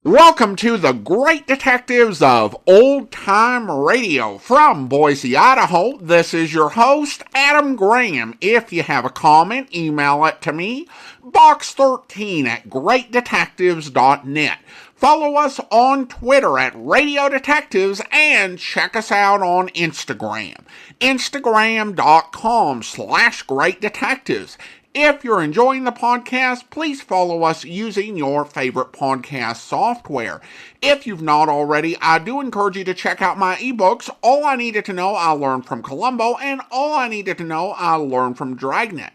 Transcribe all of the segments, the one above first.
Welcome to the Great Detectives of Old Time Radio from Boise, Idaho. This is your host, Adam Graham. If you have a comment, email it to me, box13@greatdetectives.net. Follow us on Twitter at Radio Detectives and check us out on Instagram, instagram.com/Great Detectives. If you're enjoying the podcast, please follow us using your favorite podcast software. If you've not already, I do encourage you to check out my ebooks, All I Needed to Know I Learned from Columbo and All I Needed to Know I Learned from Dragnet.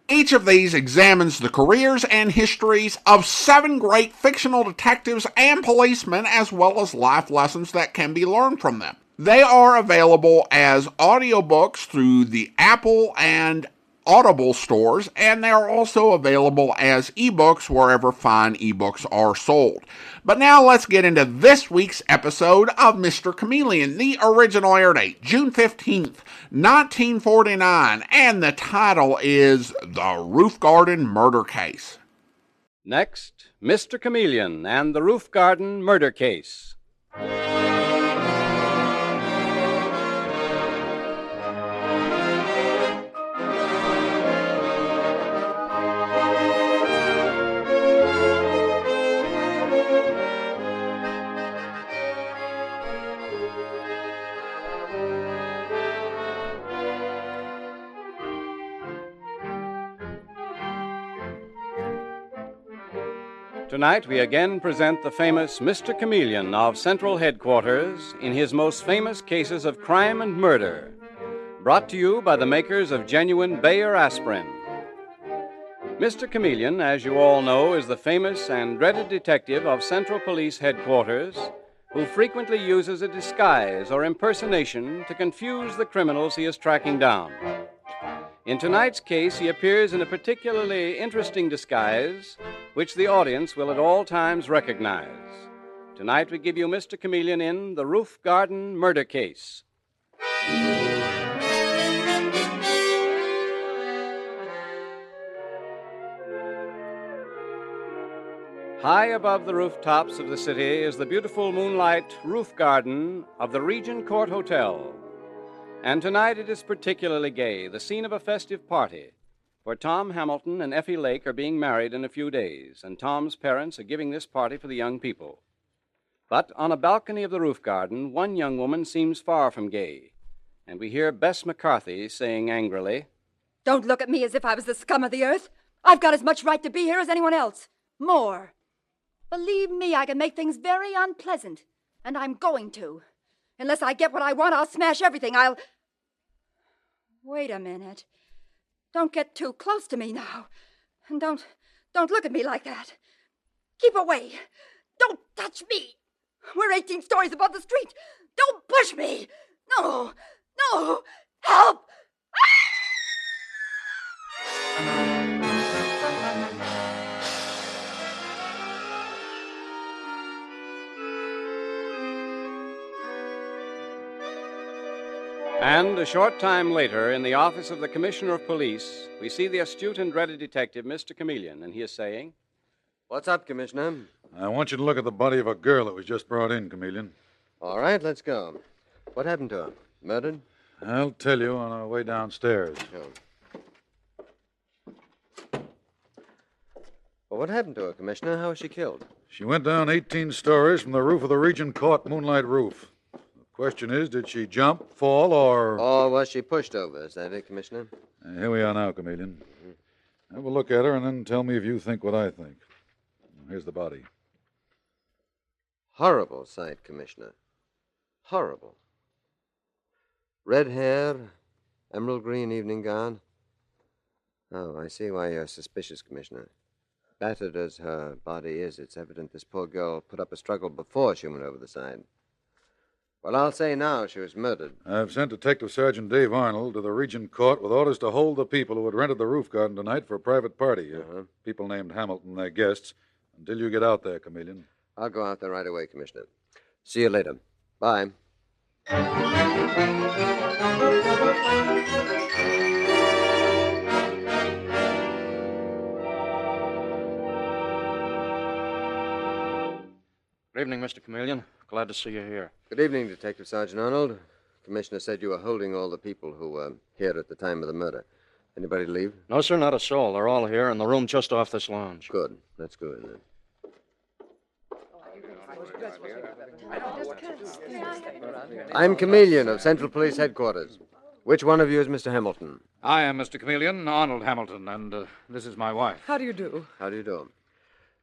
Each of these examines the careers and histories of 7 great fictional detectives and policemen, as well as life lessons that can be learned from them. They are available as audiobooks through the Apple and Audible stores, and they are also available as ebooks wherever fine ebooks are sold. But now let's get into this week's episode of Mr. Chameleon. The original air date, June 15th, 1949, and the title is The Roof Garden Murder Case. Next, Mr. Chameleon and the Roof Garden Murder Case. Tonight we again present the famous Mr. Chameleon of Central Headquarters in his most famous cases of crime and murder, brought to you by the makers of genuine Bayer aspirin. Mr. Chameleon, as you all know, is the famous and dreaded detective of Central Police Headquarters who frequently uses a disguise or impersonation to confuse the criminals he is tracking down. In tonight's case, he appears in a particularly interesting disguise, which the audience will at all times recognize. Tonight we give you Mr. Chameleon in The Roof Garden Murder Case. High above the rooftops of the city is the beautiful moonlight roof garden of the Regent Court Hotel. And tonight it is particularly gay, the scene of a festive party, where Tom Hamilton and Effie Lake are being married in a few days, and Tom's parents are giving this party for the young people. But on a balcony of the roof garden, one young woman seems far from gay, and we hear Bess McCarthy saying angrily, "Don't look at me as if I was the scum of the earth. I've got as much right to be here as anyone else. More. Believe me, I can make things very unpleasant, and I'm going to. Unless I get what I want, I'll smash everything. Wait a minute. Don't get too close to me now. And don't look at me like that. Keep away. Don't touch me. We're 18 stories above the street. Don't push me. No. Help! And a short time later, in the office of the Commissioner of Police, we see the astute and dreaded detective, Mr. Chameleon, and he is saying, "What's up, Commissioner?" I want you to look at the body of a girl that was just brought in, Chameleon. All right, let's go. What happened to her? Murdered? I'll tell you on our way downstairs. Sure. Well, what happened to her, Commissioner? How was she killed? She went down 18 stories from the roof of the Regent Court moonlight roof. The question is, did she jump, fall, or... Or was she pushed over? Is that it, Commissioner? Here we are now, Chameleon. Have a look at her and then tell me if you think what I think. Here's the body. Horrible sight, Commissioner. Horrible. Red hair, emerald green evening gown. Oh, I see why you're suspicious, Commissioner. Battered as her body is, it's evident this poor girl put up a struggle before she went over the side. Well, I'll say now she was murdered. I've sent Detective Sergeant Dave Arnold to the Regent Court with orders to hold the people who had rented the roof garden tonight for a private party. People named Hamilton and their guests. Until you get out there, Chameleon. I'll go out there right away, Commissioner. See you later. Bye. Good evening, Mr. Chameleon. Glad to see you here. Good evening, Detective Sergeant Arnold. Commissioner said you were holding all the people who were here at the time of the murder. Anybody leave? No, sir, not a soul. They're all here in the room just off this lounge. Good. Let's go in then. I'm Chameleon of Central Police Headquarters. Which one of you is Mr. Hamilton? I am Mr. Chameleon, Arnold Hamilton, and this is my wife. How do you do? How do you do?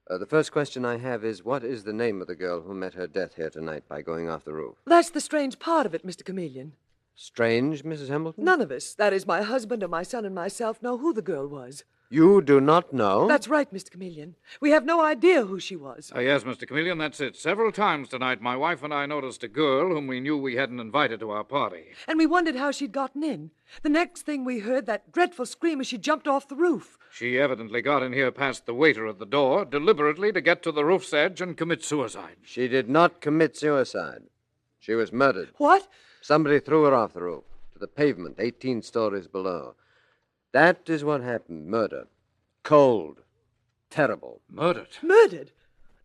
The first question I have is, what is the name of the girl who met her death here tonight by going off the roof? That's the strange part of it, Mr. Chameleon. Strange, Mrs. Hamilton? None of us, that is, my husband and my son and myself, know who the girl was. You do not know? That's right, Mr. Chameleon. We have no idea who she was. Yes, Mr. Chameleon, that's it. Several times tonight, my wife and I noticed a girl whom we knew we hadn't invited to our party. And we wondered how she'd gotten in. The next thing we heard, that dreadful scream as she jumped off the roof. She evidently got in here past the waiter at the door, deliberately to get to the roof's edge and commit suicide. She did not commit suicide. She was murdered. What? Somebody threw her off the roof, to the pavement, 18 stories below. That is what happened. Murder. Cold. Terrible. Murdered? Murdered?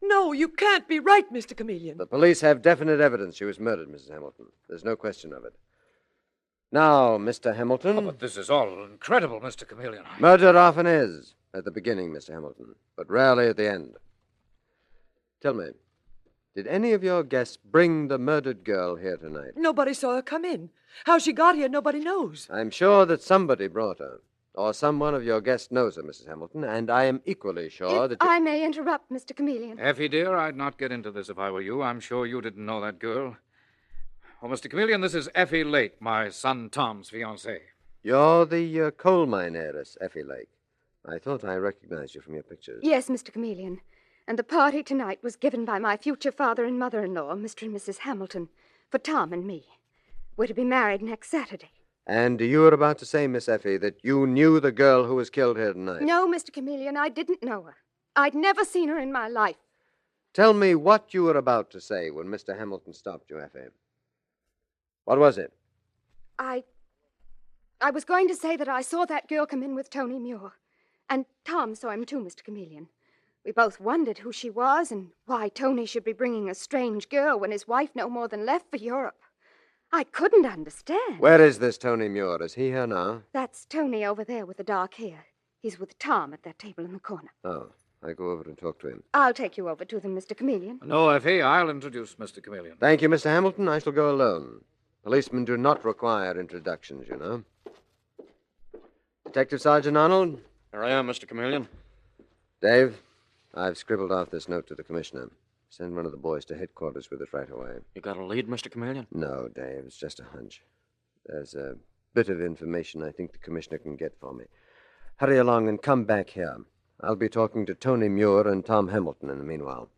No, you can't be right, Mr. Chameleon. The police have definite evidence she was murdered, Mrs. Hamilton. There's no question of it. Now, Mr. Hamilton. Oh, but this is all incredible, Mr. Chameleon. Murder often is at the beginning, Mr. Hamilton, but rarely at the end. Tell me, did any of your guests bring the murdered girl here tonight? Nobody saw her come in. How she got here, nobody knows. I'm sure that somebody brought her, or someone of your guests knows her, Mrs. Hamilton, and I am equally sure that... I may interrupt, Mr. Chameleon. Effie, dear, I'd not get into this if I were you. I'm sure you didn't know that girl. Well, Mr. Chameleon, this is Effie Lake, my son Tom's fiancée. You're the coal mine heiress, Effie Lake. I thought I recognized you from your pictures. Yes, Mr. Chameleon. And the party tonight was given by my future father and mother-in-law, Mr. and Mrs. Hamilton, for Tom and me. We're to be married next Saturday. And you were about to say, Miss Effie, that you knew the girl who was killed here tonight. No, Mr. Chameleon, I didn't know her. I'd never seen her in my life. Tell me what you were about to say when Mr. Hamilton stopped you, Effie. What was it? I was going to say that I saw that girl come in with Tony Muir. And Tom saw him too, Mr. Chameleon. We both wondered who she was and why Tony should be bringing a strange girl when his wife no more than left for Europe. I couldn't understand. Where is this Tony Muir? Is he here now? That's Tony over there with the dark hair. He's with Tom at that table in the corner. Oh, I go over and talk to him. I'll take you over to them, Mr. Chameleon. No, Effie, I'll introduce Mr. Chameleon. Thank you, Mr. Hamilton. I shall go alone. Policemen do not require introductions, you know. Detective Sergeant Arnold? Here I am, Mr. Chameleon. Dave, I've scribbled off this note to the commissioner. Send one of the boys to headquarters with it right away. You got a lead, Mr. Chameleon? No, Dave, it's just a hunch. There's a bit of information I think the commissioner can get for me. Hurry along and come back here. I'll be talking to Tony Muir and Tom Hamilton in the meanwhile.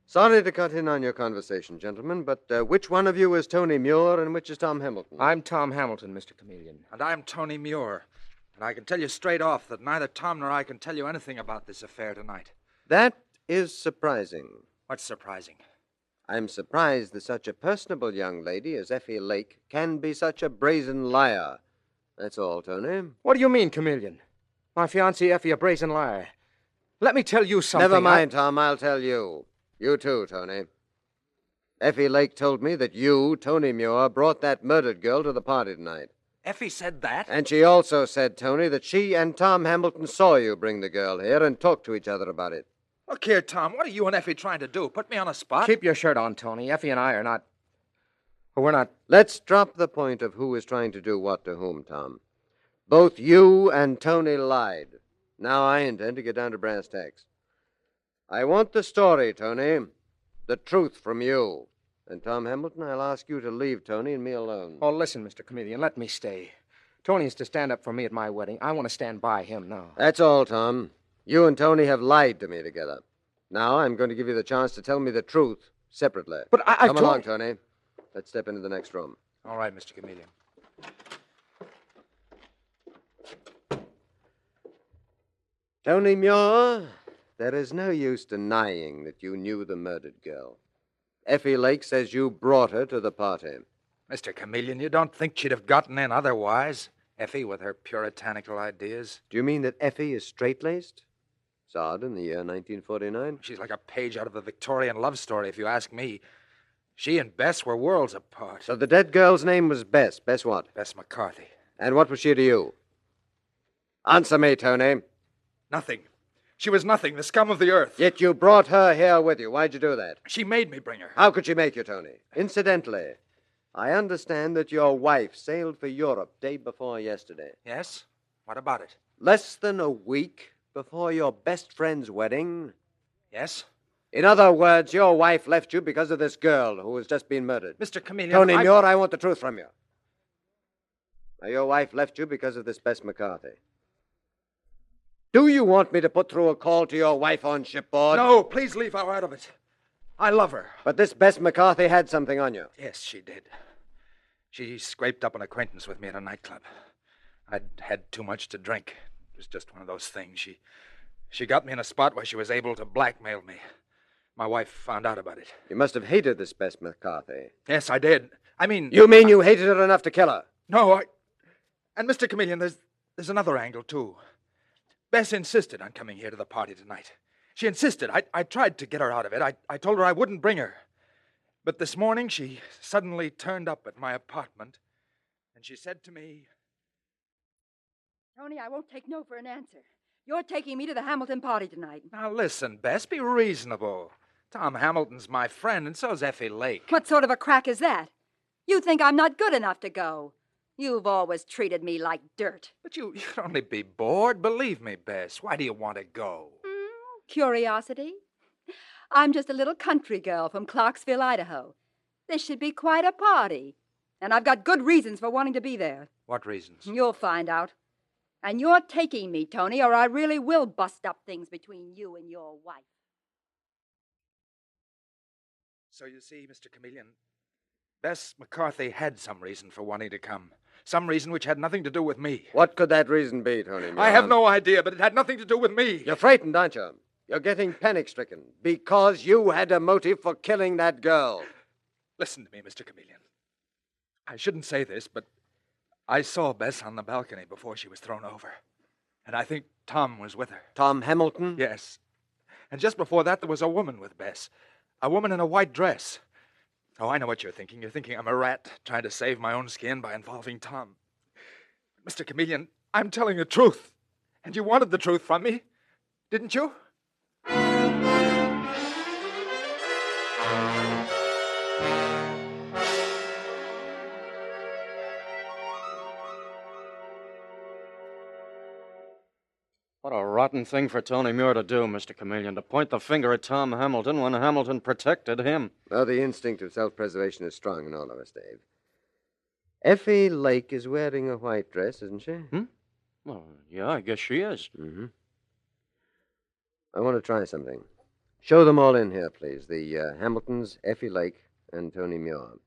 Sorry to cut in on your conversation, gentlemen, but which one of you is Tony Muir and which is Tom Hamilton? I'm Tom Hamilton, Mr. Chameleon. And I'm Tony Muir. And I can tell you straight off that neither Tom nor I can tell you anything about this affair tonight. That is surprising. What's surprising? I'm surprised that such a personable young lady as Effie Lake can be such a brazen liar. That's all, Tony. What do you mean, Chameleon? My fiancée Effie a brazen liar. Let me tell you something. Never mind, Tom. I'll tell you. You too, Tony. Effie Lake told me that you, Tony Muir, brought that murdered girl to the party tonight. Effie said that? And she also said, Tony, that she and Tom Hamilton saw you bring the girl here and talked to each other about it. Look here, Tom. What are you and Effie trying to do? Put me on a spot? Keep your shirt on, Tony. Effie and I are not... We're not... Let's drop the point of who is trying to do what to whom, Tom. Both you and Tony lied. Now I intend to get down to brass tacks. I want the story, Tony. The truth from you. And Tom Hamilton, I'll ask you to leave Tony and me alone. Oh, listen, Mr. Chameleon, let me stay. Tony is to stand up for me at my wedding. I want to stand by him now. That's all, Tom. You and Tony have lied to me together. Now I'm going to give you the chance to tell me the truth separately. But I Come along, Tony. Let's step into the next room. All right, Mr. Chameleon. Tony Muir, there is no use denying that you knew the murdered girl. Effie Lake says you brought her to the party. Mr. Chameleon, you don't think she'd have gotten in otherwise? Effie with her puritanical ideas. Do you mean that Effie is straight-laced? It's odd in the year 1949. She's like a page out of a Victorian love story, if you ask me. She and Bess were worlds apart. So the dead girl's name was Bess. Bess what? Bess McCarthy. And what was she to you? Answer me, Tony. Nothing. She was nothing, the scum of the earth. Yet you brought her here with you. Why'd you do that? She made me bring her. How could she make you, Tony? Incidentally, I understand that your wife sailed for Europe day before yesterday. Yes? What about it? Less than a week before your best friend's wedding. Yes? In other words, your wife left you because of this girl who has just been murdered. Mr. Chameleon, Tony Muir, I want the truth from you. Now, your wife left you because of this Bess McCarthy. Do you want me to put through a call to your wife on shipboard? No, please leave her out of it. I love her. But this Bess McCarthy had something on you. Yes, she did. She scraped up an acquaintance with me at a nightclub. I'd had too much to drink. It was just one of those things. She got me in a spot where she was able to blackmail me. My wife found out about it. You must have hated this Bess McCarthy. Yes, I did. I mean... You mean you hated her enough to kill her? No, And Mr. Chameleon, there's another angle, too. Bess insisted on coming here to the party tonight. She insisted. I tried to get her out of it. I told her I wouldn't bring her. But this morning, she suddenly turned up at my apartment, and she said to me... Tony, I won't take no for an answer. You're taking me to the Hamilton party tonight. Now listen, Bess, be reasonable. Tom Hamilton's my friend, and so's Effie Lake. What sort of a crack is that? You think I'm not good enough to go. You've always treated me like dirt. But you'd only be bored. Believe me, Bess. Why do you want to go? Curiosity? I'm just a little country girl from Clarksville, Idaho. This should be quite a party. And I've got good reasons for wanting to be there. What reasons? You'll find out. And you're taking me, Tony, or I really will bust up things between you and your wife. So you see, Mr. Chameleon, Bess McCarthy had some reason for wanting to come. Some reason which had nothing to do with me. What could that reason be, Tony Muir? I have no idea, but it had nothing to do with me. You're frightened, aren't you? You're getting panic-stricken because you had a motive for killing that girl. Listen to me, Mr. Chameleon. I shouldn't say this, but I saw Bess on the balcony before she was thrown over. And I think Tom was with her. Tom Hamilton? Yes. And just before that, there was a woman with Bess. A woman in a white dress. Oh, I know what you're thinking. You're thinking I'm a rat trying to save my own skin by involving Tom. Mr. Chameleon, I'm telling the truth. And you wanted the truth from me, didn't you? What a rotten thing for Tony Muir to do, Mr. Chameleon, to point the finger at Tom Hamilton when Hamilton protected him. Well, the instinct of self-preservation is strong in all of us, Dave. Effie Lake is wearing a white dress, isn't she? Well, yeah, I guess she is. Mm-hmm. I want to try something. Show them all in here, please. The Hamiltons, Effie Lake, and Tony Muir.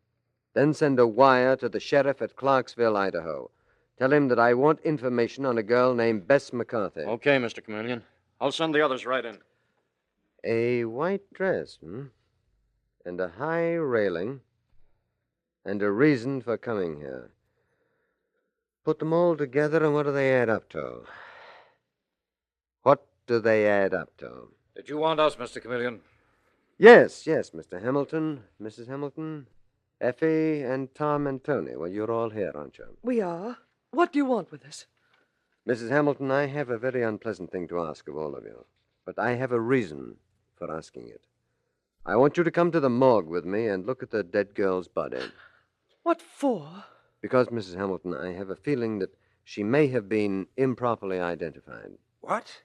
Then send a wire to the sheriff at Clarksville, Idaho. Tell him that I want information on a girl named Bess McCarthy. Okay, Mr. Chameleon. I'll send the others right in. A white dress, and a high railing, and a reason for coming here. Put them all together, and what do they add up to? What do they add up to? Did you want us, Mr. Chameleon? Yes, Mr. Hamilton, Mrs. Hamilton, Effie, and Tom and Tony. Well, you're all here, aren't you? We are. What do you want with us? Mrs. Hamilton, I have a very unpleasant thing to ask of all of you, but I have a reason for asking it. I want you to come to the morgue with me and look at the dead girl's body. What for? Because, Mrs. Hamilton, I have a feeling that she may have been improperly identified. What?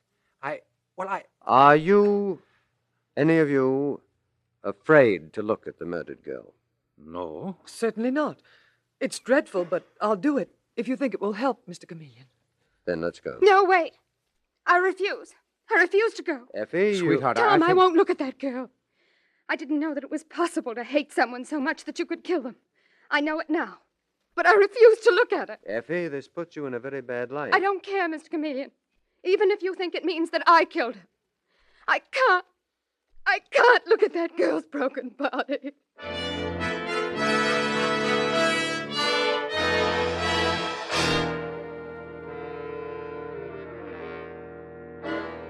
Are you, any of you, afraid to look at the murdered girl? No. Certainly not. It's dreadful, but I'll do it if you think it will help, Mr. Chameleon. Then let's go. No, wait. I refuse. I refuse to go. Effie, Sweetheart, Tom, I I think... won't look at that girl. I didn't know that it was possible to hate someone so much that you could kill them. I know it now. But I refuse to look at her. Effie, this puts you in a very bad light. I don't care, Mr. Chameleon. Even if you think it means that I killed her. I can't look at that girl's broken body.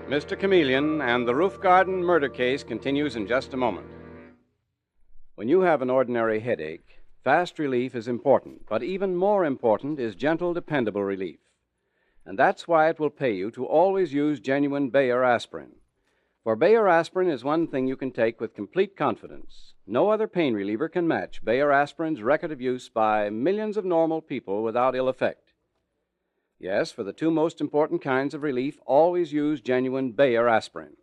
Mr. Chameleon and the roof garden murder case continues in just a moment. When you have an ordinary headache, fast relief is important, but even more important is gentle, dependable relief. And that's why it will pay you to always use genuine Bayer aspirin. For Bayer aspirin is one thing you can take with complete confidence. No other pain reliever can match Bayer aspirin's record of use by millions of normal people without ill effect. Yes, for the two most important kinds of relief, always use genuine Bayer aspirin.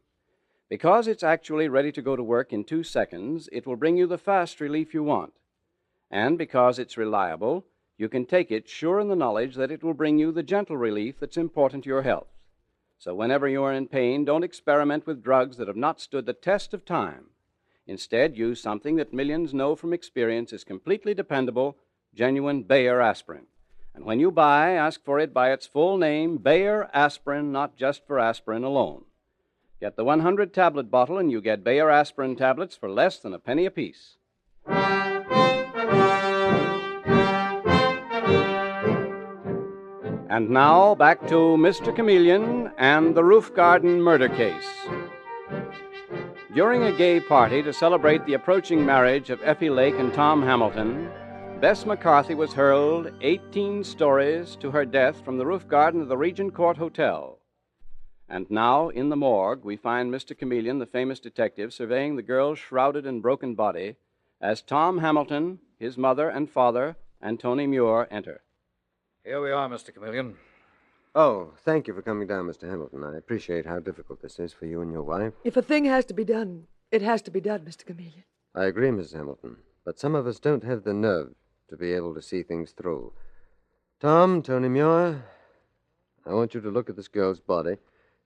Because it's actually ready to go to work in 2 seconds, it will bring you the fast relief you want. And because it's reliable, you can take it sure in the knowledge that it will bring you the gentle relief that's important to your health. So whenever you are in pain, don't experiment with drugs that have not stood the test of time. Instead, use something that millions know from experience is completely dependable, genuine Bayer aspirin. And when you buy, ask for it by its full name, Bayer aspirin, not just for aspirin alone. Get the 100-tablet bottle and you get Bayer aspirin tablets for less than a penny apiece. And now, back to Mr. Chameleon and the roof garden murder case. During a gay party to celebrate the approaching marriage of Effie Lake and Tom Hamilton, Bess McCarthy was hurled 18 stories to her death from the roof garden of the Regent Court Hotel. And now, in the morgue, we find Mr. Chameleon, the famous detective, surveying the girl's shrouded and broken body as Tom Hamilton, his mother and father, and Tony Muir enter. Here we are, Mr. Chameleon. Oh, thank you for coming down, Mr. Hamilton. I appreciate how difficult this is for you and your wife. If a thing has to be done, it has to be done, Mr. Chameleon. I agree, Mrs. Hamilton. But some of us don't have the nerve to be able to see things through. Tom, Tony Muir, I want you to look at this girl's body.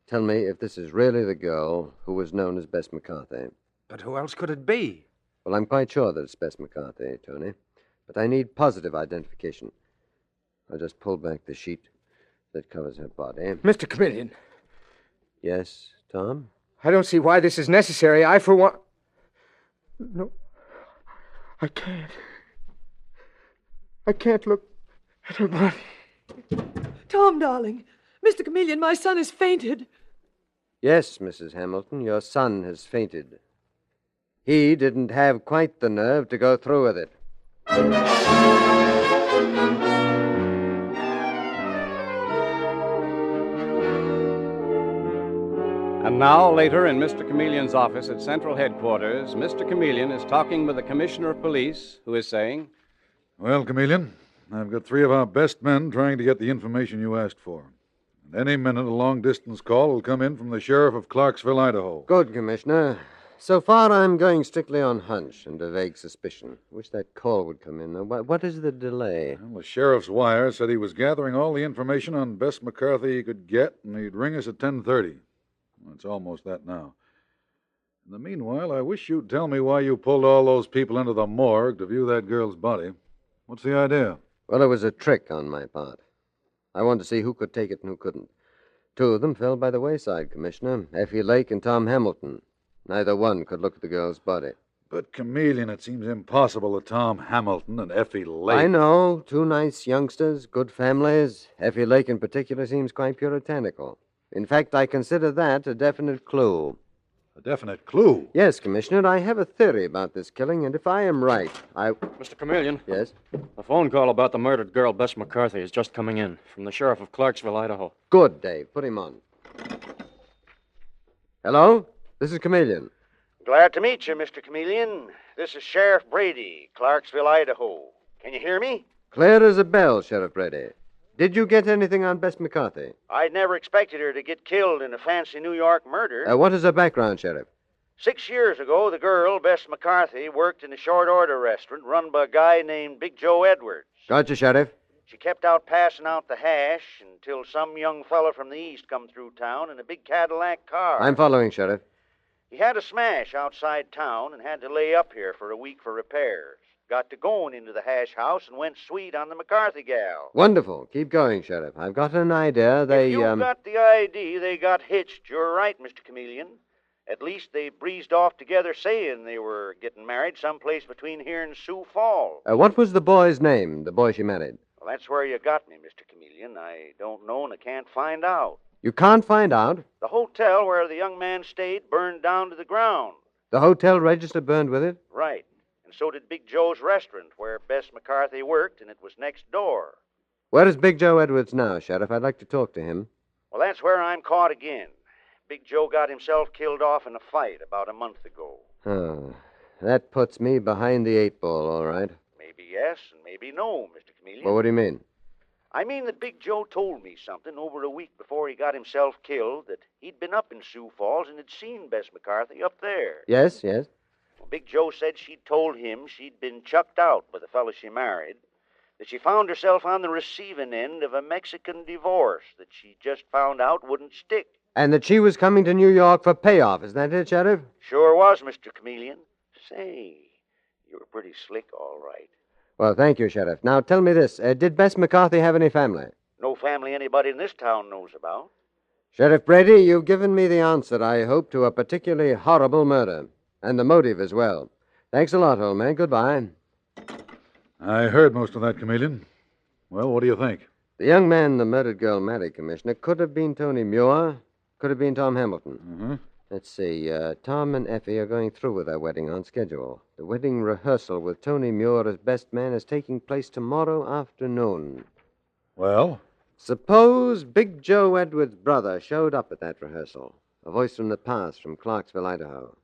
Tell me if this is really the girl who was known as Bess McCarthy. But who else could it be? Well, I'm quite sure that it's Bess McCarthy, Tony. But I need positive identification. I'll just pull back the sheet that covers her body. Mr. Chameleon, Yes, Tom? I don't see why this is necessary. I, for one... No, I can't. I can't look at her body. Tom, darling, Mr. Chameleon, my son has fainted. Yes, Mrs. Hamilton, your son has fainted. He didn't have quite the nerve to go through with it. And now, later in Mr. Chameleon's office at Central Headquarters, Mr. Chameleon is talking with the Commissioner of Police, who is saying, Well, Chameleon, I've got 3 of our best men trying to get the information you asked for. And any minute, a long-distance call will come in from the sheriff of Clarksville, Idaho. Good, Commissioner. So far, I'm going strictly on hunch and a vague suspicion. Wish that call would come in, though. What is the delay? Well, the sheriff's wire said he was gathering all the information on Bess McCarthy he could get, and he'd ring us at 10:30. Well, it's almost that now. In the meanwhile, I wish you'd tell me why you pulled all those people into the morgue to view that girl's body. What's the idea? Well, it was a trick on my part. I wanted to see who could take it and who couldn't. 2 of them fell by the wayside, Commissioner. Effie Lake and Tom Hamilton. Neither one could look at the girl's body. But, Chameleon, it seems impossible that Tom Hamilton and Effie Lake... I know. 2 nice youngsters, good families. Effie Lake in particular seems quite puritanical. In fact, I consider that a definite clue. A definite clue? Yes, Commissioner, I have a theory about this killing, and if I am right, Mr. Chameleon? Yes? A phone call about the murdered girl, Bess McCarthy, is just coming in from the sheriff of Clarksville, Idaho. Good, Dave. Put him on. Hello? This is Chameleon. Glad to meet you, Mr. Chameleon. This is Sheriff Brady, Clarksville, Idaho. Can you hear me? Clear as a bell, Sheriff Brady. Did you get anything on Bess McCarthy? I'd never expected her to get killed in a fancy New York murder. What is her background, Sheriff? 6 years ago, the girl, Bess McCarthy, worked in a short-order restaurant run by a guy named Big Joe Edwards. Gotcha, Sheriff. She kept out passing out the hash until some young fella from the east come through town in a big Cadillac car. I'm following, Sheriff. He had a smash outside town and had to lay up here for a week for repairs. Got to going into the hash house and went sweet on the McCarthy gal. Wonderful. Keep going, Sheriff. I've got an idea. If you got the ID, they got hitched. You're right, Mr. Chameleon. At least they breezed off together saying they were getting married someplace between here and Sioux Falls. What was the boy's name, the boy she married? Well, that's where you got me, Mr. Chameleon. I don't know and I can't find out. You can't find out? The hotel where the young man stayed burned down to the ground. The hotel register burned with it? Right. And so did Big Joe's restaurant, where Bess McCarthy worked, and it was next door. Where is Big Joe Edwards now, Sheriff? I'd like to talk to him. Well, that's where I'm caught again. Big Joe got himself killed off in a fight about a month ago. Oh, that puts me behind the 8 ball, all right. Maybe yes and maybe no, Mr. Chameleon. Well, what do you mean? I mean that Big Joe told me something over a week before he got himself killed, that he'd been up in Sioux Falls and had seen Bess McCarthy up there. Yes, yes. Well, Big Joe said she'd told him she'd been chucked out by the fellow she married, that she found herself on the receiving end of a Mexican divorce that she just found out wouldn't stick. And that she was coming to New York for payoff. Is that it, Sheriff? Sure was, Mr. Chameleon. Say, you were pretty slick, all right. Well, thank you, Sheriff. Now, tell me this. Did Bess McCarthy have any family? No family anybody in this town knows about. Sheriff Brady, you've given me the answer, I hope, to a particularly horrible murder. And the motive as well. Thanks a lot, old man. Goodbye. I heard most of that, Chameleon. Well, what do you think? The young man the murdered girl married, Commissioner, could have been Tony Muir, could have been Tom Hamilton. Mm-hmm. Let's see. Tom and Effie are going through with their wedding on schedule. The wedding rehearsal with Tony Muir as best man is taking place tomorrow afternoon. Well? Suppose Big Joe Edwards' brother showed up at that rehearsal. A voice from the past from Clarksville, Idaho.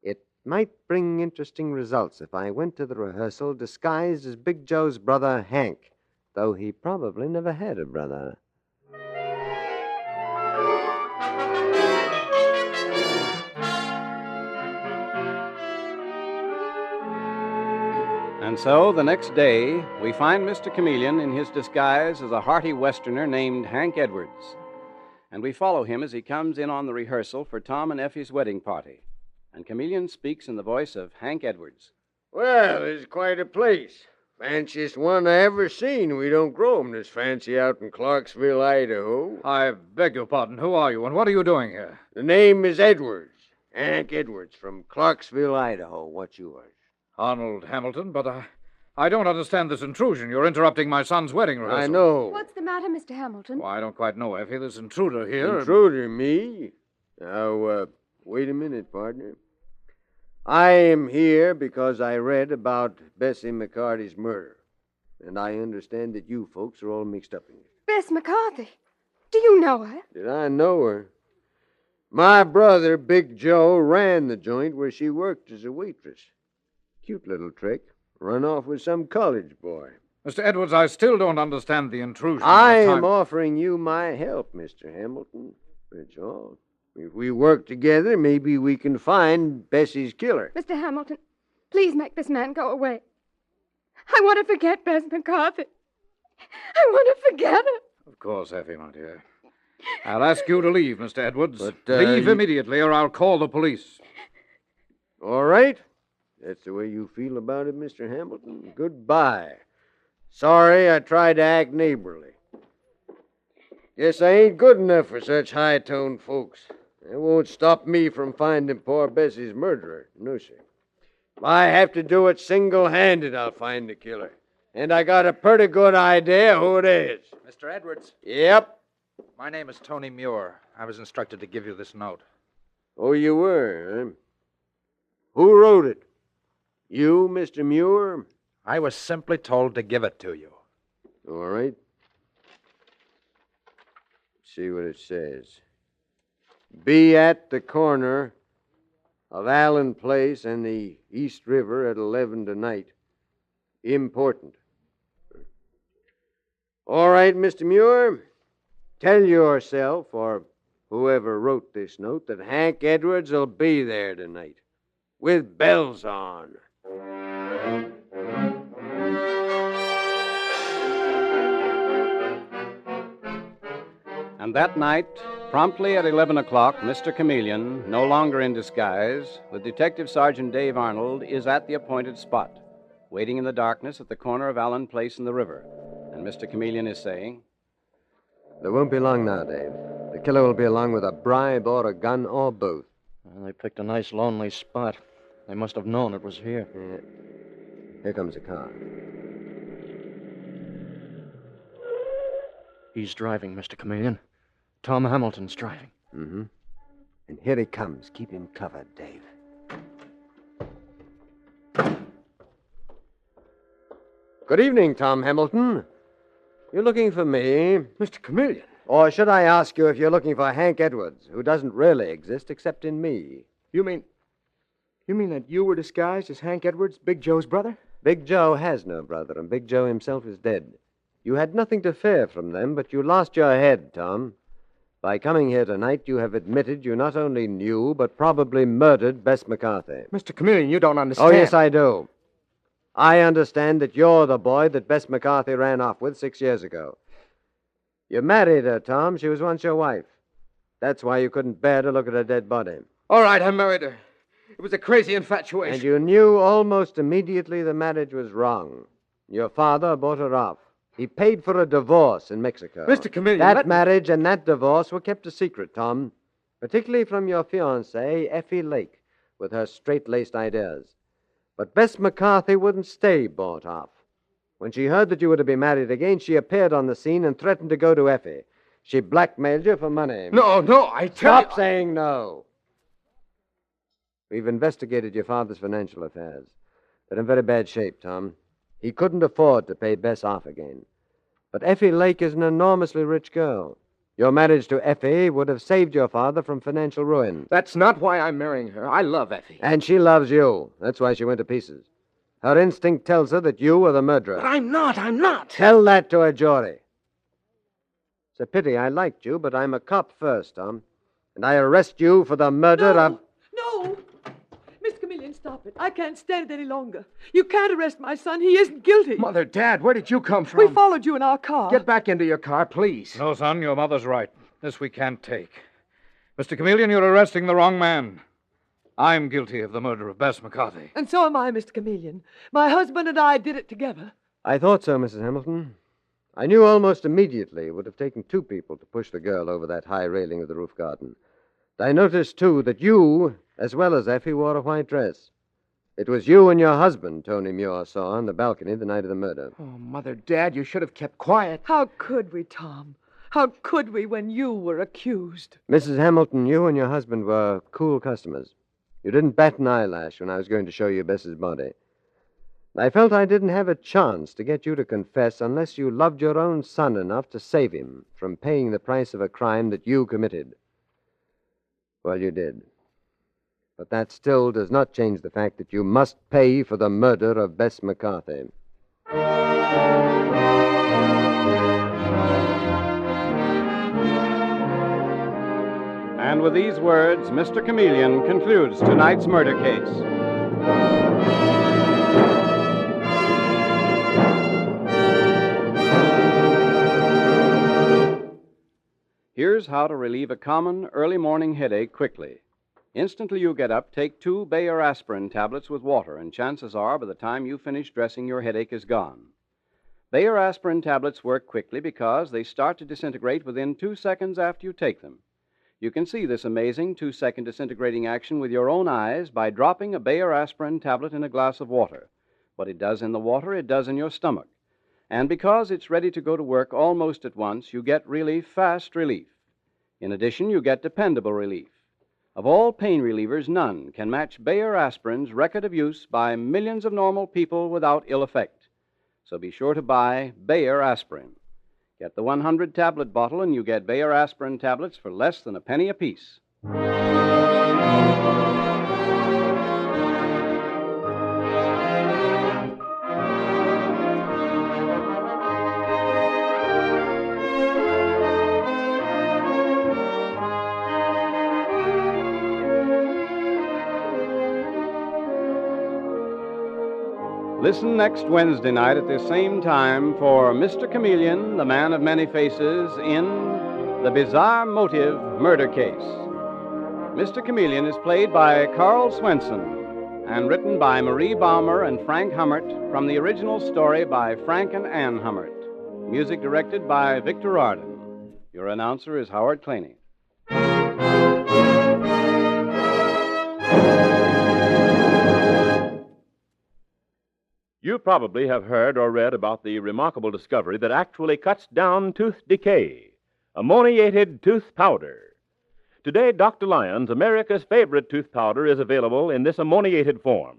It might bring interesting results if I went to the rehearsal disguised as Big Joe's brother, Hank, though he probably never had a brother. And so, the next day, we find Mr. Chameleon in his disguise as a hearty Westerner named Hank Edwards. And we follow him as he comes in on the rehearsal for Tom and Effie's wedding party. And Chameleon speaks in the voice of Hank Edwards. Well, it's quite a place. Fanciest one I ever seen. We don't grow 'em this fancy out in Clarksville, Idaho. I beg your pardon. Who are you, and what are you doing here? The name is Edwards. Hank Edwards from Clarksville, Idaho. What's yours? Arnold Hamilton, but I don't understand this intrusion. You're interrupting my son's wedding rehearsal. I know. What's the matter, Mr. Hamilton? Well, I don't quite know, Effie. This intruder here... Intruder, me? Now, wait a minute, partner. I am here because I read about Bessie McCarty's murder. And I understand that you folks are all mixed up in it. Bess McCarthy. Do you know her? Did I know her? My brother, Big Joe, ran the joint where she worked as a waitress. Cute little trick. Run off with some college boy. Mr. Edwards, I still don't understand the intrusion. I am offering you my help, Mr. Hamilton. That's all. If we work together, maybe we can find Bessie's killer. Mr. Hamilton, please make this man go away. I want to forget Bess McCarthy. I want to forget her. Of course, Effie, my dear. I'll ask you to leave, Mr. Edwards. But, leave immediately, or I'll call the police. All right. That's the way you feel about it, Mr. Hamilton. Goodbye. Sorry I tried to act neighborly. Guess I ain't good enough for such high-toned folks. It won't stop me from finding poor Bessie's murderer. No, sir. If I have to do it single-handed, I'll find the killer. And I got a pretty good idea who it is. Mr. Edwards? Yep. My name is Tony Muir. I was instructed to give you this note. Oh, you were, huh? Who wrote it? You, Mr. Muir? I was simply told to give it to you. All right. Let's see what it says. Be at the corner of Allen Place and the East River at 11 tonight. Important. All right, Mr. Muir. Tell yourself, or whoever wrote this note, that Hank Edwards will be there tonight. With bells on. And that night, promptly at 11 o'clock, Mr. Chameleon, no longer in disguise, with Detective Sergeant Dave Arnold, is at the appointed spot, waiting in the darkness at the corner of Allen Place and the river. And Mr. Chameleon is saying, There won't be long now, Dave. The killer will be along with a bribe or a gun or both. Well, they picked a nice, lonely spot. They must have known it was here. Yeah. Here comes a car. He's driving, Mr. Chameleon. Tom Hamilton's driving. Mm-hmm. And here he comes. Keep him covered, Dave. Good evening, Tom Hamilton. You're looking for me? Mr. Chameleon. Or should I ask you if you're looking for Hank Edwards, who doesn't really exist except in me? You mean that you were disguised as Hank Edwards, Big Joe's brother? Big Joe has no brother, and Big Joe himself is dead. You had nothing to fear from them, but you lost your head, Tom. By coming here tonight, you have admitted you not only knew, but probably murdered Bess McCarthy. Mr. Chameleon, you don't understand. Oh, yes, I do. I understand that you're the boy that Bess McCarthy ran off with 6 years ago. You married her, Tom. She was once your wife. That's why you couldn't bear to look at her dead body. All right, I married her. It was a crazy infatuation. And you knew almost immediately the marriage was wrong. Your father bought her off. He paid for a divorce in Mexico. Mr. Chameleon, that marriage and that divorce were kept a secret, Tom. Particularly from your fiancée, Effie Lake, with her straight-laced ideas. But Bess McCarthy wouldn't stay bought off. When she heard that you were to be married again, she appeared on the scene and threatened to go to Effie. She blackmailed you for money. No, I tell you... Stop saying no. We've investigated your father's financial affairs. They're in very bad shape, Tom. He couldn't afford to pay Bess off again. But Effie Lake is an enormously rich girl. Your marriage to Effie would have saved your father from financial ruin. That's not why I'm marrying her. I love Effie. And she loves you. That's why she went to pieces. Her instinct tells her that you are the murderer. But I'm not. Tell that to a jury. It's a pity. I liked you, but I'm a cop first, Tom. And I arrest you for the murder of... No! Mr. Chameleon, stop it. I can't stand it any longer. You can't arrest my son. He isn't guilty. Mother, Dad, where did you come from? We followed you in our car. Get back into your car, please. No, son, your mother's right. This we can't take. Mr. Chameleon, you're arresting the wrong man. I'm guilty of the murder of Bess McCarthy. And so am I, Mr. Chameleon. My husband and I did it together. I thought so, Mrs. Hamilton. I knew almost immediately it would have taken two people to push the girl over that high railing of the roof garden. I noticed, too, that you, as well as Effie, wore a white dress. It was you and your husband Tony Muir saw on the balcony the night of the murder. Oh, Mother, Dad, you should have kept quiet. How could we, Tom? How could we when you were accused? Mrs. Hamilton, you and your husband were cool customers. You didn't bat an eyelash when I was going to show you Bess's body. I felt I didn't have a chance to get you to confess unless you loved your own son enough to save him from paying the price of a crime that you committed. Well, you did. But that still does not change the fact that you must pay for the murder of Bess McCarthy. And with these words, Mr. Chameleon concludes tonight's murder case. Here's how to relieve a common early morning headache quickly. Instantly you get up, take 2 Bayer aspirin tablets with water, and chances are by the time you finish dressing, your headache is gone. Bayer aspirin tablets work quickly because they start to disintegrate within 2 seconds after you take them. You can see this amazing 2-second disintegrating action with your own eyes by dropping a Bayer aspirin tablet in a glass of water. What it does in the water, it does in your stomach. And because it's ready to go to work almost at once, you get really fast relief. In addition, you get dependable relief. Of all pain relievers, none can match Bayer aspirin's record of use by millions of normal people without ill effect. So be sure to buy Bayer aspirin. Get the 100-tablet bottle and you get Bayer aspirin tablets for less than a penny apiece. Listen next Wednesday night at this same time for Mr. Chameleon, the man of many faces, in The Bizarre Motive Murder Case. Mr. Chameleon is played by Karl Swenson and written by Marie Baumer and Frank Hummert from the original story by Frank and Ann Hummert. Music directed by Victor Arden. Your announcer is Howard Claney. You probably have heard or read about the remarkable discovery that actually cuts down tooth decay. Ammoniated Tooth Powder. Today, Dr. Lyons, America's favorite tooth powder, is available in this ammoniated form.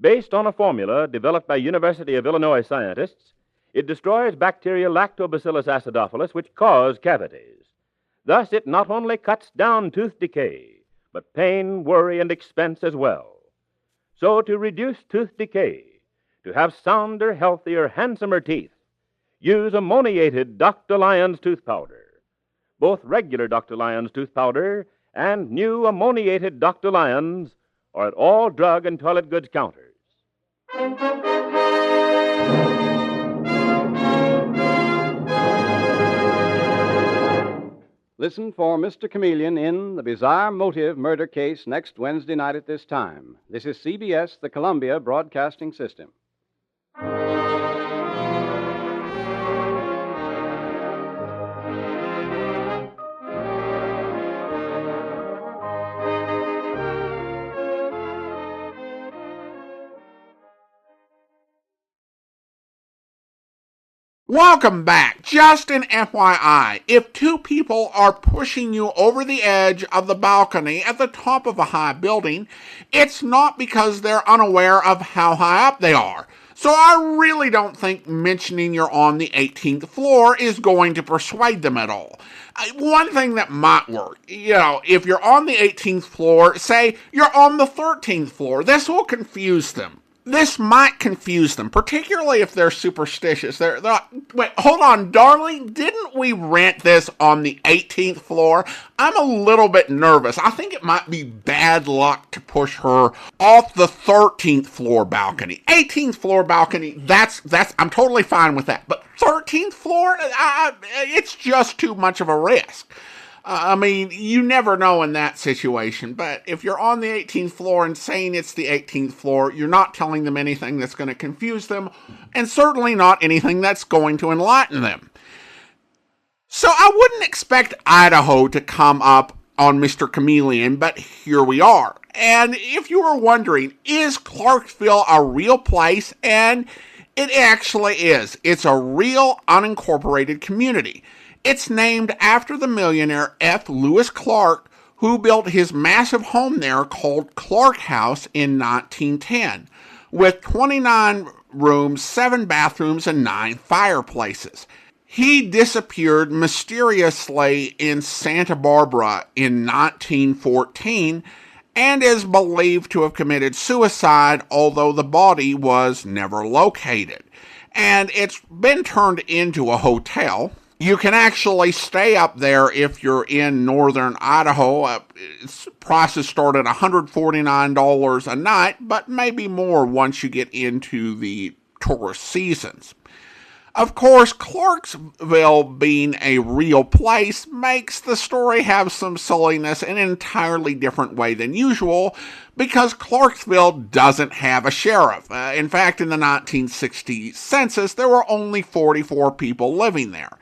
Based on a formula developed by University of Illinois scientists, it destroys bacteria Lactobacillus acidophilus, which cause cavities. Thus, it not only cuts down tooth decay, but pain, worry, and expense as well. So, to reduce tooth decay, to have sounder, healthier, handsomer teeth, use ammoniated Dr. Lyons tooth powder. Both regular Dr. Lyons tooth powder and new ammoniated Dr. Lyons are at all drug and toilet goods counters. Listen for Mr. Chameleon in The Bizarre Motive Murder Case next Wednesday night at this time. This is CBS, the Columbia Broadcasting System. Welcome back. Just an FYI, if two people are pushing you over the edge of the balcony at the top of a high building, it's not because they're unaware of how high up they are. So I really don't think mentioning you're on the 18th floor is going to persuade them at all. One thing that might work, if you're on the 18th floor, say you're on the 13th floor, this will confuse them. This might confuse them, particularly if they're superstitious. They're like, wait, hold on, darling, didn't we rent this on the 18th floor? I'm a little bit nervous. I think it might be bad luck to push her off the 13th floor balcony. 18th floor balcony, that's I'm totally fine with that. But 13th floor, it's just too much of a risk. I mean, you never know in that situation, but if you're on the 18th floor and saying it's the 18th floor, you're not telling them anything that's going to confuse them, and certainly not anything that's going to enlighten them. So I wouldn't expect Idaho to come up on Mr. Chameleon, but here we are. And if you were wondering, is Clarksville a real place? And it actually is. It's a real unincorporated community. It's named after the millionaire F. Lewis Clark, who built his massive home there called Clark House in 1910, with 29 rooms, 7 bathrooms, and 9 fireplaces. He disappeared mysteriously in Santa Barbara in 1914 and is believed to have committed suicide, although the body was never located. And it's been turned into a hotel. You can actually stay up there if you're in northern Idaho. Prices start at $149 a night, but maybe more once you get into the tourist seasons. Of course, Clarksville being a real place makes the story have some silliness in an entirely different way than usual, because Clarksville doesn't have a sheriff. In fact, in the 1960 census, there were only 44 people living there.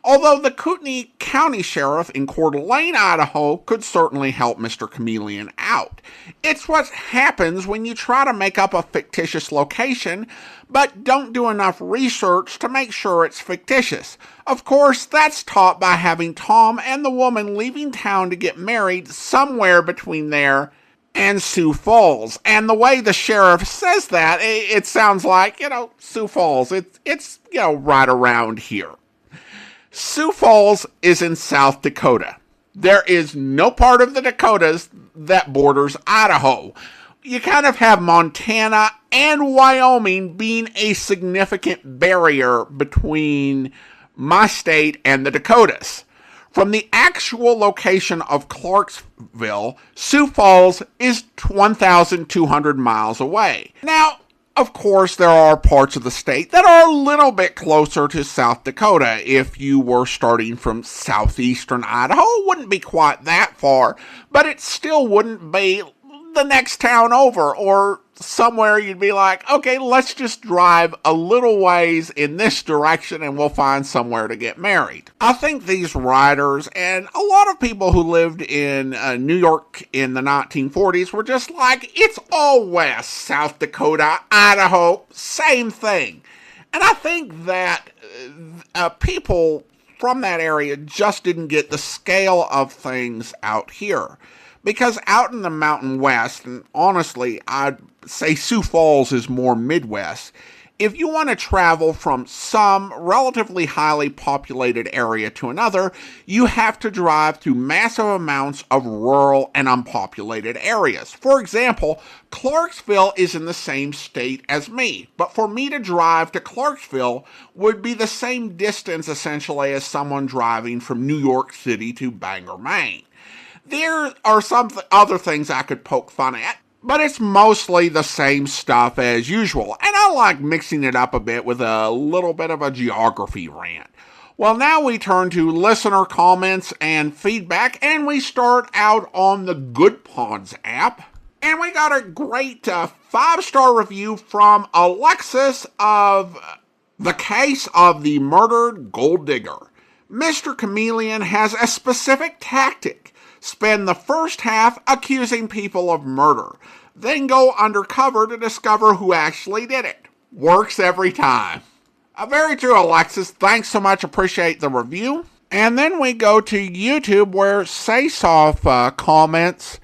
Although the Kootenai County Sheriff in Coeur d'Alene, Idaho, could certainly help Mr. Chameleon out. It's what happens when you try to make up a fictitious location, but don't do enough research to make sure it's fictitious. Of course, that's taught by having Tom and the woman leaving town to get married somewhere between there and Sioux Falls. And the way the sheriff says that, it sounds like, Sioux Falls. It's right around here. Sioux Falls is in South Dakota. There is no part of the Dakotas that borders Idaho. You kind of have Montana and Wyoming being a significant barrier between my state and the Dakotas. From the actual location of Clarksville, Sioux Falls is 1,200 miles away. Now, of course, there are parts of the state that are a little bit closer to South Dakota. If you were starting from southeastern Idaho, it wouldn't be quite that far, but it still wouldn't be the next town over, or somewhere you'd be like, okay, let's just drive a little ways in this direction and we'll find somewhere to get married. I think these writers and a lot of people who lived in New York in the 1940s were just like, it's all west, South Dakota, Idaho, same thing. And I think that people from that area just didn't get the scale of things out here. Because out in the Mountain West, and honestly, I'd say Sioux Falls is more Midwest, if you want to travel from some relatively highly populated area to another, you have to drive through massive amounts of rural and unpopulated areas. For example, Clarksville is in the same state as me, but for me to drive to Clarksville would be the same distance essentially as someone driving from New York City to Bangor, Maine. There are some other things I could poke fun at, but it's mostly the same stuff as usual, and I like mixing it up a bit with a little bit of a geography rant. Well, now we turn to listener comments and feedback, and we start out on the Good Pods app. And we got a great 5-star review from Alexis of The Case of the Murdered Gold Digger. Mr. Chameleon has a specific tactic. Spend the first half accusing people of murder, then go undercover to discover who actually did it. Works every time. Very true, Alexis. Thanks so much. Appreciate the review. And then we go to YouTube where Saysoff comments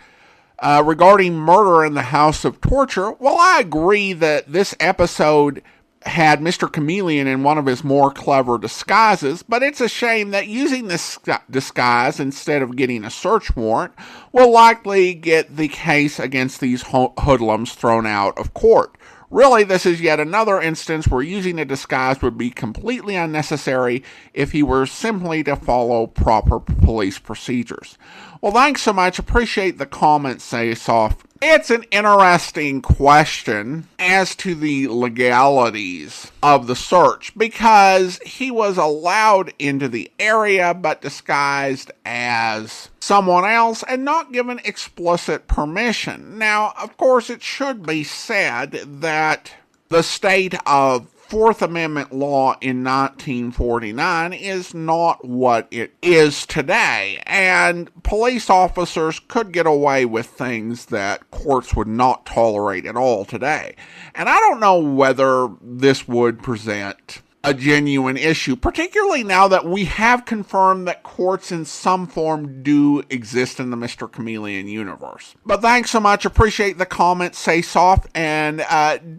regarding Murder in the House of Torture. Well, I agree that this episode had Mr. Chameleon in one of his more clever disguises, but it's a shame that using this disguise instead of getting a search warrant will likely get the case against these hoodlums thrown out of court. Really, this is yet another instance where using a disguise would be completely unnecessary if he were simply to follow proper police procedures. Well, thanks so much. Appreciate the comment, Saysoff. It's an interesting question as to the legalities of the search, because he was allowed into the area but disguised as someone else and not given explicit permission. Now, of course, it should be said that the state of Fourth Amendment law in 1949 is not what it is today, and police officers could get away with things that courts would not tolerate at all today. And I don't know whether this would present a genuine issue, particularly now that we have confirmed that courts in some form do exist in the Mr. Chameleon universe. But thanks so much. Appreciate the comment, Saysoff. And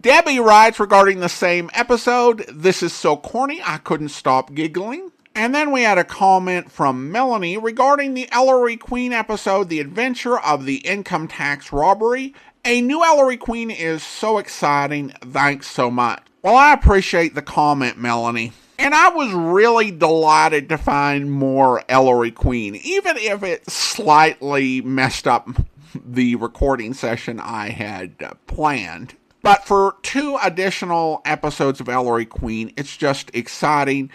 Debbie writes regarding the same episode, "This is so corny, I couldn't stop giggling." And then we had a comment from Melanie regarding the Ellery Queen episode, The Adventure of the Income Tax Robbery. A new Ellery Queen is so exciting. Thanks so much. Well, I appreciate the comment, Melanie. And I was really delighted to find more Ellery Queen, even if it slightly messed up the recording session I had planned. But for 2 additional episodes of Ellery Queen, it's just exciting,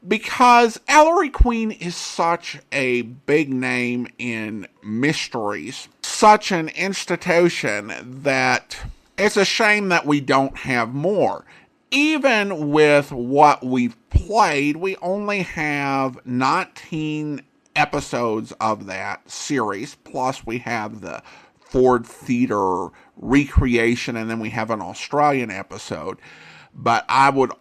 because Ellery Queen is such a big name in mysteries, such an institution, that it's a shame that we don't have more. Even with what we've played, we only have 19 episodes of that series, plus we have the Ford Theater recreation, and then we have an Australian episode. But I would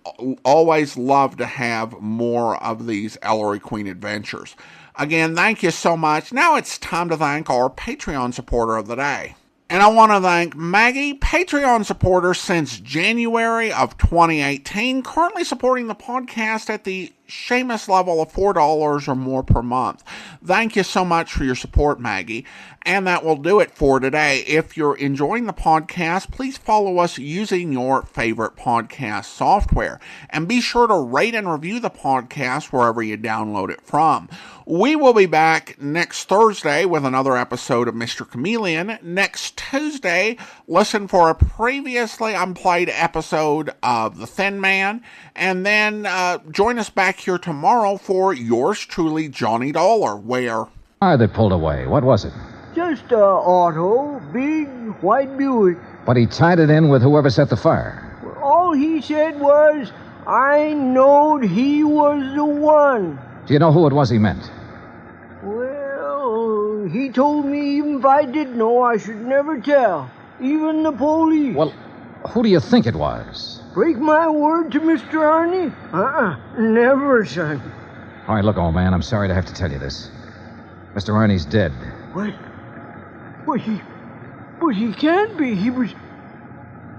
always love to have more of these Ellery Queen adventures. Again, thank you so much. Now it's time to thank our Patreon supporter of the day. And I want to thank Maggie, Patreon supporter since January of 2018, currently supporting the podcast at the Seamus level of $4 or more per month. Thank you so much for your support, Maggie. And that will do it for today. If you're enjoying the podcast, please follow us using your favorite podcast software. And be sure to rate and review the podcast wherever you download it from. We will be back next Thursday with another episode of Mr. Chameleon. Next Tuesday, listen for a previously unplayed episode of The Thin Man. And then join us back here tomorrow for yours truly, Johnny Dollar, where... Car that pulled away. What was it? Just a auto, big white Buick. But he tied it in with whoever set the fire. All he said was, I knowed he was the one. Do you know who it was he meant? Well, he told me even if I did know, I should never tell. Even the police. Well, who do you think it was? Break my word to Mr. Arnie? Never, son. All right, look, old man, I'm sorry to have to tell you this. Mr. Arnie's dead. What? But he can't be. He was...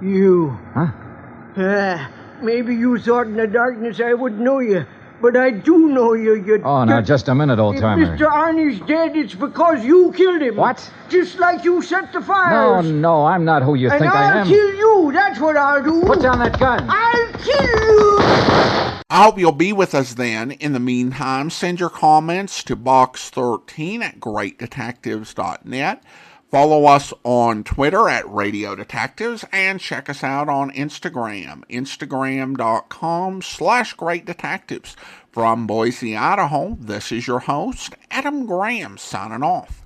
You. Huh? Maybe you thought in the darkness I would know you. But I do know you. Oh, now, just a minute, old-timer. If Mr. Arnie's dead, it's because you killed him. What? Just like you set the fires. No, I'm not who you think I am. And I'll kill you. That's what I'll do. Put down that gun. I'll kill you. I hope you'll be with us then. In the meantime, send your comments to box13 at greatdetectives.net. Follow us on Twitter at Radio Detectives and check us out on Instagram, instagram.com/greatdetectives. From Boise, Idaho, this is your host, Adam Graham, signing off.